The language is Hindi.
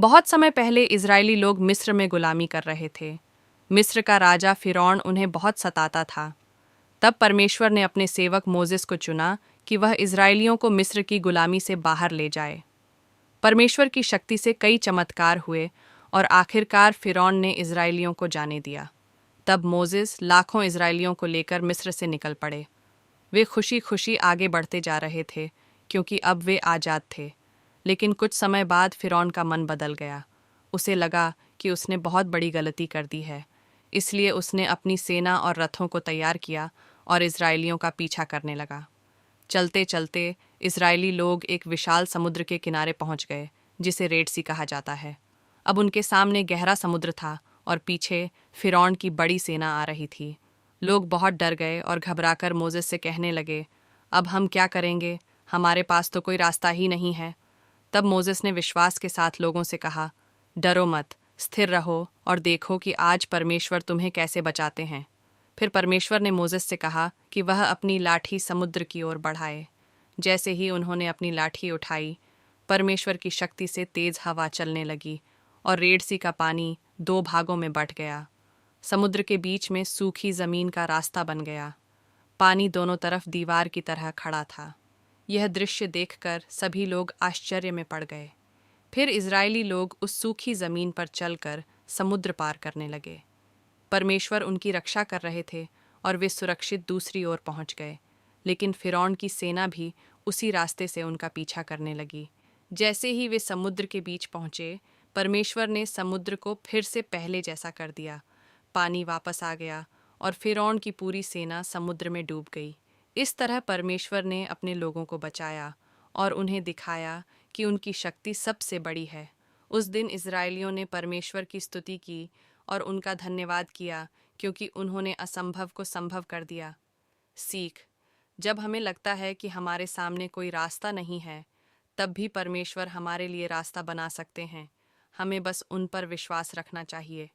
बहुत समय पहले इजरायली लोग मिस्र में गुलामी कर रहे थे। मिस्र का राजा फिरौन उन्हें बहुत सताता था। तब परमेश्वर ने अपने सेवक मोसेस को चुना कि वह इजरायलियों को मिस्र की गुलामी से बाहर ले जाए। परमेश्वर की शक्ति से कई चमत्कार हुए और आखिरकार फिरौन ने इजरायलियों को जाने दिया। तब मोसेस लाखों इजरायलियों को लेकर मिस्र से निकल पड़े। वे खुशी खुशी आगे बढ़ते जा रहे थे क्योंकि अब वे आज़ाद थे। लेकिन कुछ समय बाद फिरौन का मन बदल गया। उसे लगा कि उसने बहुत बड़ी गलती कर दी है। इसलिए उसने अपनी सेना और रथों को तैयार किया और इजरायलियों का पीछा करने लगा। चलते चलते इजरायली लोग एक विशाल समुद्र के किनारे पहुंच गए, जिसे रेड सी कहा जाता है। अब उनके सामने गहरा समुद्र था और पीछे फिरौन की बड़ी सेना आ रही थी। लोग बहुत डर गए और घबराकर मोसेस से कहने लगे, अब हम क्या करेंगे? हमारे पास तो कोई रास्ता ही नहीं है। तब मोसेस ने विश्वास के साथ लोगों से कहा, डरो मत, स्थिर रहो और देखो कि आज परमेश्वर तुम्हें कैसे बचाते हैं। फिर परमेश्वर ने मोसेस से कहा कि वह अपनी लाठी समुद्र की ओर बढ़ाए। जैसे ही उन्होंने अपनी लाठी उठाई, परमेश्वर की शक्ति से तेज हवा चलने लगी और रेड सी का पानी दो भागों में बंट गया। समुद्र के बीच में सूखी जमीन का रास्ता बन गया। पानी दोनों तरफ दीवार की तरह खड़ा था। यह दृश्य देखकर सभी लोग आश्चर्य में पड़ गए। फिर इजरायली लोग उस सूखी जमीन पर चलकर समुद्र पार करने लगे। परमेश्वर उनकी रक्षा कर रहे थे और वे सुरक्षित दूसरी ओर पहुंच गए। लेकिन फिरौन की सेना भी उसी रास्ते से उनका पीछा करने लगी। जैसे ही वे समुद्र के बीच पहुंचे, परमेश्वर ने समुद्र को फिर से पहले जैसा कर दिया। पानी वापस आ गया और फिरौन की पूरी सेना समुद्र में डूब गई। इस तरह परमेश्वर ने अपने लोगों को बचाया और उन्हें दिखाया कि उनकी शक्ति सबसे बड़ी है। उस दिन इजरायलियों ने परमेश्वर की स्तुति की और उनका धन्यवाद किया क्योंकि उन्होंने असंभव को संभव कर दिया। सीख: जब हमें लगता है कि हमारे सामने कोई रास्ता नहीं है, तब भी परमेश्वर हमारे लिए रास्ता बना सकते हैं। हमें बस उन पर विश्वास रखना चाहिए।